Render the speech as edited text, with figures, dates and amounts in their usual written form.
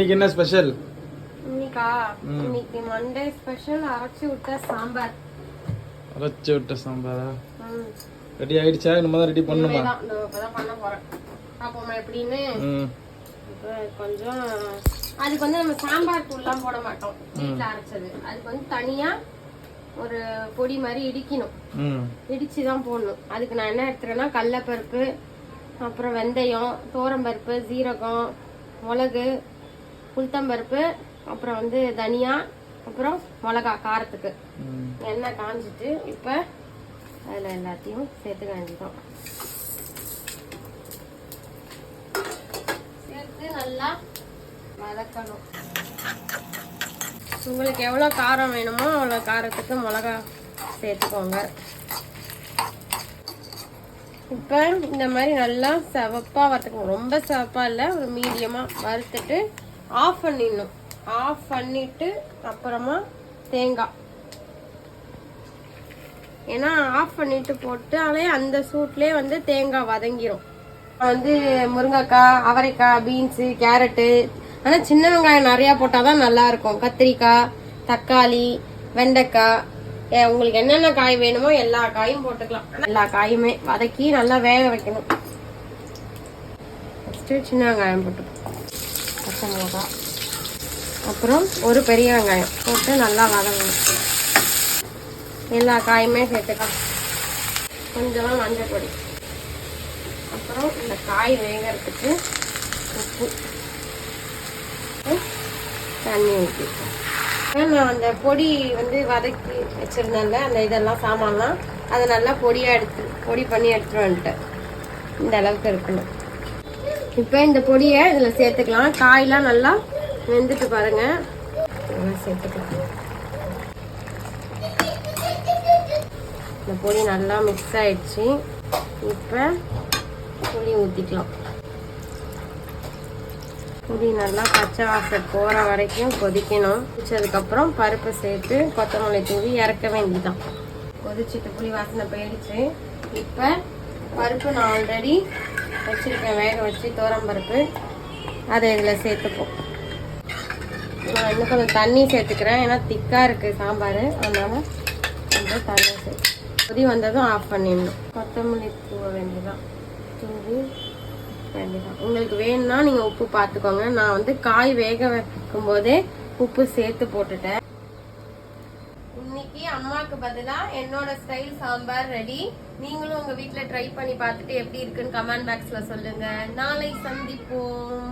இன்னைக்கு என்ன ஸ்பெஷல்? இன்னைக்கு மண்டே ஸ்பெஷல் அரைச்சு விட்ட சாம்பார். அரைச்சு விட்ட சாம்பாரா? ரெடி ஆயிடுச்சா? இனிமே தான் ரெடி பண்ணணுமா? இப்பதான் பண்ண போறேன். பாப்போமா எப்படின்னு. கொஞ்சம் அதுக்கு வந்து நம்ம சாம்பார் தூள்லாம் போட மாட்டோம், வீட்டில் அரைச்சது. அதுக்கு வந்து தனியா ஒரு பொடி மாதிரி இடிக்கணும், இடிச்சுதான் போடணும். அதுக்கு நான் என்ன எடுத்துறேன்னா கடலைப்பருப்பு, அப்புறம் வெந்தயம், தோரம்பருப்பு, ஜீரகம், மிளகு, உளுத்தம்பருப்பு, அப்புறம் வந்து தனியா, அப்புறம் மிளகா காரத்துக்கு. எண்ணெய் காஞ்சிட்டு இப்போ அதில் எல்லாத்தையும் சேர்த்து காஞ்சிக்கும். சேர்த்து நல்லா வதக்கணும். உங்களுக்கு எவ்வளோ காரம் வேணுமோ அவ்வளோ காரத்துக்கு மிளகா சேர்த்துக்கோங்க. இப்போ இந்த மாதிரி நல்லா சிவப்பாக வறுத்துக்கணும். ரொம்ப சிவப்பாக இல்லை, ஒரு மீடியமாக வறுத்துட்டு ஆஃப் பண்ணிடணும். ஆஃப் பண்ணிட்டு அப்புறமா தேங்காய், ஏன்னா ஆஃப் பண்ணிட்டு போட்டாலே அந்த சூட்லேயே வந்து தேங்காய் வதங்கிரும். வந்து முருங்கைக்காய், அவரைக்காய், பீன்ஸு, கேரட்டு, ஆனால் சின்ன வெங்காயம் நிறையா போட்டால் தான் நல்லா இருக்கும். கத்திரிக்காய், தக்காளி, வெண்டைக்காய், உங்களுக்கு என்னென்ன காய் வேணுமோ எல்லா காயும் போட்டுக்கலாம். எல்லா காயுமே வதக்கி நல்லா வேக வைக்கணும். ஃபஸ்ட்டு சின்ன வெங்காயம் போட்டுக்கலாம், பச்சை மிளகா, அப்புறம் ஒரு பெரிய வெங்காயம் போட்டு நல்லா வதங்கணும். எல்லா காயுமே சேர்த்துக்கலாம். கொஞ்சமாக மஞ்சள் பொடி, அப்புறம் இந்த காய் வேகிறதுக்கு உப்பு, தண்ணி ஊற்றிக்கலாம். நான் அந்த பொடி வந்து வதக்கி வச்சிருந்தேன்ல, அந்த இதெல்லாம் சாமான்லாம் அதை நல்லா பொடி பண்ணி எடுத்துட்டு வந்துட்டேன். இந்த அளவுக்கு இருக்கணும். இப்போ இந்த பொடியை இதில் சேர்த்துக்கலாம். காயெலாம் நல்லா வெந்துட்டு பாருங்க, இதெல்லாம் சேர்த்துக்கலாம். இந்த பொடி நல்லா மிக்ஸ் ஆயிடுச்சு. இப்போ புளி ஊற்றிக்கலாம். புளி நல்லா பச்சை வாசம் போகிற வரைக்கும் கொதிக்கணும். கொதிச்சதுக்கப்புறம் பருப்பு சேர்த்து கொத்தமல்லி தூவி இறக்க வேண்டியதான். கொதிச்சுட்டு புளி வாசனை போயிடுச்சு. இப்போ பருப்பு நான் ஆல்ரெடி வச்சுருக்கேன், வேக வச்சு தோரம்பருப்பு, அதை இதில் சேர்த்துப்போம். நான் இன்னும் கொஞ்சம் தண்ணி சேர்த்துக்கிறேன், ஏன்னா திக்காக இருக்குது சாம்பார், அதனால் கொஞ்சம் தண்ணி சேர்த்து கொதி வந்ததும் ஆஃப் பண்ணிடணும். கொத்தமல்லி தூவ வேண்டியதான், தூவி வேண்டியதான். உங்களுக்கு வேணும்னா நீங்கள் உப்பு பார்த்துக்கோங்க. நான் வந்து காய் வேக வைக்கும் போதே உப்பு சேர்த்து போட்டுட்டேன். இன்னைக்கு அம்மாவுக்கு பதிலாக என்னோட ஸ்டைல் சாம்பார் ரெடி. நீங்களும் உங்கள் வீட்டில் ட்ரை பண்ணி பார்த்துட்டு எப்படி இருக்குன்னு கமெண்ட் பாக்ஸில் சொல்லுங்கள். நாளை சந்திப்போம்.